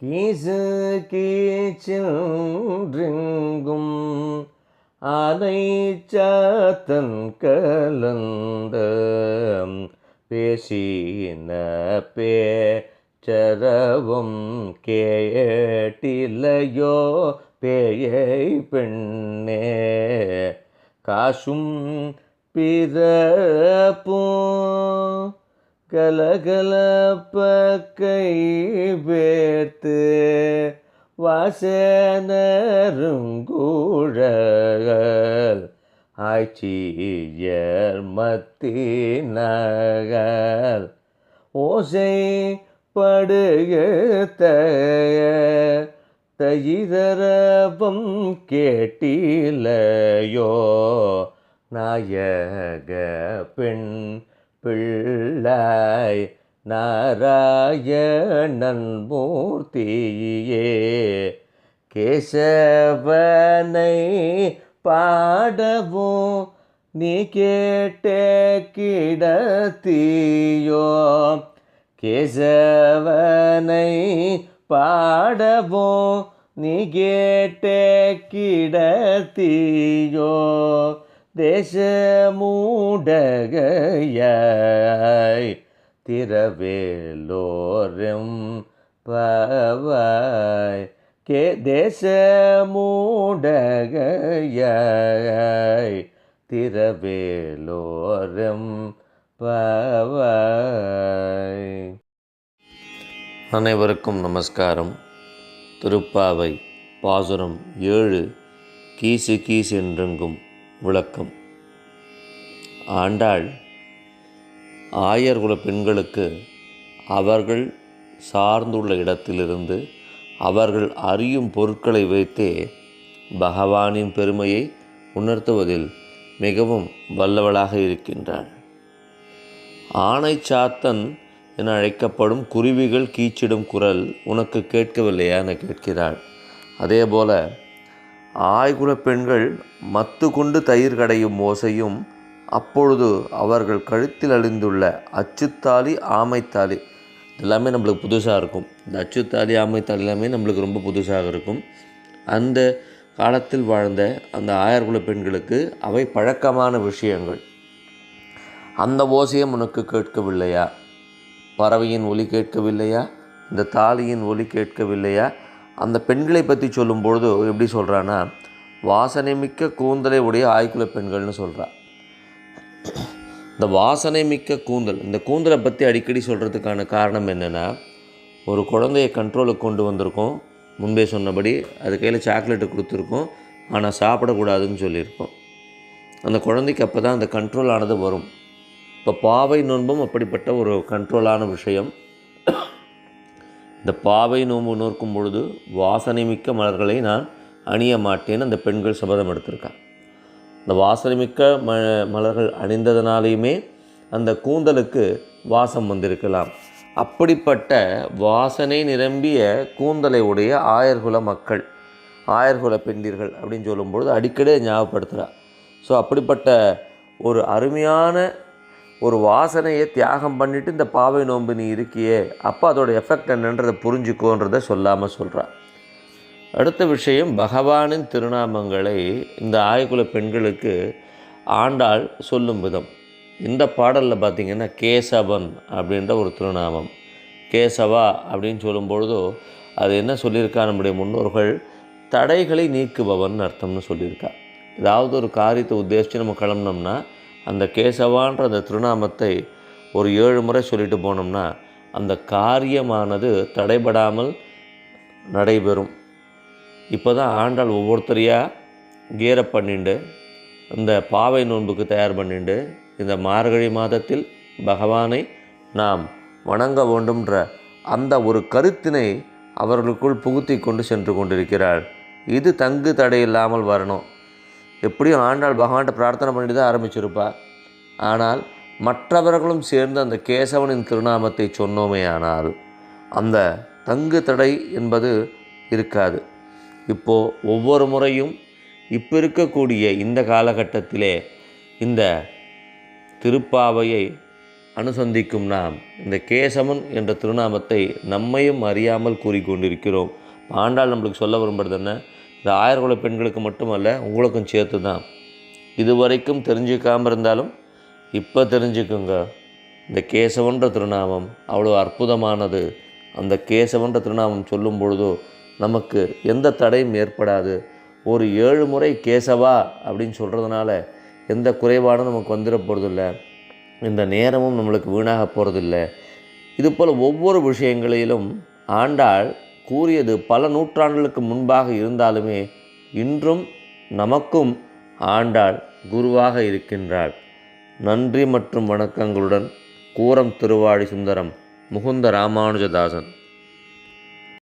கீசு கீச்சென்றெங்கும் ஆனை சாத்தன் கலந்த பேசின பேச்சரவும் கேட்டிலையோ பேயை பெண்ணே காசும் பிறப்பும் கலகலப்ப கை பேர்த்து வாசனருங்கூழல் ஆய்ச்சியர் மத்தினகல் ஓசை படுகத்த தயிரவம் கேட்டிலையோ நாயக பெண் பிள்ளாய் நாராயணன் மூர்த்தியே கேசவனை பாடவும் நீ கேட்ட கிடத்தியோ கேசவனை பாடவும் நீ கேட்ட கிடத்தியோ தேசமூடகையாய் திரவேலோரும் பவாய் தேசமூடகையாய் திரவேலோரும் பவாய். அனைவருக்கும் நமஸ்காரம். திருப்பாவை பாசுரம் 7 கீசு கீசென்றெங்கும் விளக்கம். ஆண்டாள் ஆயர்குல பெண்களுக்கு அவர்கள் சார்ந்துள்ள இடத்திலிருந்து அவர்கள் அறியும் பொருட்களை வைத்தே பகவானின் பெருமையை உணர்த்துவதில் மிகவும் வல்லவளாக இருக்கின்றாள். ஆனை சாத்தன் என அழைக்கப்படும் குருவிகள் கீச்சிடும் குரல் உனக்கு கேட்கவில்லையா என கேட்கிறாள். அதேபோல ஆய்குல பெண்கள் மத்து கொண்டு தயிர் கடையும் ஓசையும், அப்பொழுது அவர்கள் கழுத்தில் அழிந்துள்ள அச்சுத்தாலி ஆமைத்தாலி எல்லாமே நம்மளுக்கு புதுசாக இருக்கும். இந்த அச்சுத்தாலி ஆமைத்தாலி எல்லாமே நம்மளுக்கு ரொம்ப புதுசாக இருக்கும். அந்த காலத்தில் வாழ்ந்த அந்த ஆயர்குல பெண்களுக்கு அவை பழக்கமான விஷயங்கள். அந்த ஓசையும் உனக்கு கேட்கவில்லையா? பறவையின் ஒலி கேட்கவில்லையா? இந்த தாலியின் ஒலி கேட்கவில்லையா? அந்த பெண்களை பற்றி சொல்லும்பொழுது எப்படி சொல்கிறான்னா, வாசனை மிக்க கூந்தலை உடைய ஆய்குல பெண்கள்னு சொல்கிறா. இந்த வாசனை மிக்க கூந்தல், இந்த கூந்தலை பற்றி அடிக்கடி சொல்கிறதுக்கான காரணம் என்னென்னா, ஒரு குழந்தையை கண்ட்ரோலுக்கு கொண்டு வந்திருக்கோம். முன்பே சொன்னபடி அது கையில் சாக்லேட்டு கொடுத்துருக்கோம், ஆனால் சாப்பிடக்கூடாதுன்னு சொல்லியிருக்கோம். அந்த குழந்தைக்கு அப்போ தான் அந்த கண்ட்ரோல் ஆனது வரும். இப்போ பாவை நோன்பும் அப்படிப்பட்ட ஒரு கண்ட்ரோலான விஷயம். இந்த பாவை நோன்பு நோக்கும் பொழுது வாசனை மிக்க மலர்களை நான் அணிய மாட்டேன்னு அந்த பெண்கள் சபதம் எடுத்திருக்காங்க. இந்த வாசனை மிக்க மலர்கள் அணிந்ததுனாலேயுமே அந்த கூந்தலுக்கு வாசம் வந்திருக்கலாம். அப்படிப்பட்ட வாசனை நிரம்பிய கூந்தலை உடைய ஆயர்குல மக்கள், ஆயர்குல பெண்டீர்கள் அப்படின்னு சொல்லும்பொழுது அடிக்கடி ஞாபகப்படுத்துகிறா. ஸோ அப்படிப்பட்ட ஒரு அருமையான ஒரு வாசனையை தியாகம் பண்ணிவிட்டு இந்த பாவை நோன்பு நீ இருக்கியே, அப்போ அதோட எஃபெக்ட் என்னன்றதை புரிஞ்சுக்கோன்றதை சொல்லாமல் சொல்கிறா. அடுத்த விஷயம், பகவானின் திருநாமங்களை இந்த ஆயகுல பெண்களுக்கு ஆண்டாள் சொல்லும் விதம். இந்த பாடலில் பார்த்திங்கன்னா கேசவன் அப்படின்ற ஒரு திருநாமம், கேசவா அப்படின்னு சொல்லும்பொழுதோ அது என்ன சொல்லியிருக்கா, நம்முடைய முன்னோர்கள் தடைகளை நீக்குபவன் அர்த்தம்னு சொல்லியிருக்கா. ஏதாவது ஒரு காரியத்தை உத்தேசித்து நம்ம கிளம்பினோம்னா அந்த கேசவான்ற அந்த திருநாமத்தை ஒரு 7 முறை சொல்லிட்டு போனோம்னா அந்த காரியமானது தடைபடாமல் நடைபெறும். இப்போ தான் ஆண்டாள் ஒவ்வொருத்தரையாக கீரப் பண்ணிண்டு இந்த பாவை நோன்புக்கு தயார் பண்ணிண்டு இந்த மார்கழி மாதத்தில் பகவானை நாம் வணங்க வேண்டும்ன்ற அந்த ஒரு கருத்தினை அவர்களுக்குள் புகுத்தி கொண்டு சென்று கொண்டிருக்கிறாள். இது தங்கு தடை இல்லாமல் வரணும். எப்படியும் ஆண்டாள் பகவான்கிட்ட பிரார்த்தனை பண்ணிட்டு தான் ஆரம்பிச்சிருப்பா. ஆனால் மற்றவர்களும் சேர்ந்து அந்த கேசவனின் திருநாமத்தை சொன்னோமே ஆனால் அந்த தங்கு தடை என்பது இருக்காது. இப்போது ஒவ்வொரு முறையும் இப்போ இருக்கக்கூடிய இந்த காலகட்டத்திலே இந்த திருப்பாவையை அனுசந்திக்கும் நாம் இந்த கேசவன் என்ற திருநாமத்தை நம்மையும் அறியாமல் கூறிக்கொண்டிருக்கிறோம். ஆண்டாள் நம்மளுக்கு சொல்ல விரும்புறது என்ன? இந்த ஆயர்குல பெண்களுக்கு மட்டுமல்ல, உங்களுக்கும் சேர்த்து தான். இதுவரைக்கும் தெரிஞ்சுக்காமல் இருந்தாலும் இப்போ தெரிஞ்சுக்குங்க. இந்த கேசவன்ற திருநாமம் அவ்வளோ அற்புதமானது. அந்த கேசவன்ற திருநாமம் சொல்லும் பொழுதோ நமக்கு எந்த தடையும் ஏற்படாது. ஒரு 7 முறை கேசவா அப்படின்னு சொல்கிறதுனால எந்த குறைபாடும் நமக்கு வந்துட போகிறதில்ல. இந்த நேரமும் நம்மளுக்கு வீணாக போகிறதில்ல. இதுபோல் ஒவ்வொரு விஷயங்களிலும் ஆண்டாள் கூறியது பல நூற்றாண்டுகளுக்கு முன்பாக இருந்தாலுமே இன்றும் நமக்கும் ஆண்டாள் குருவாக இருக்கின்றாள். நன்றி மற்றும் வணக்கங்களுடன் கூரம் திருவாடி சுந்தரம் முகுந்த ராமானுஜதாசன்.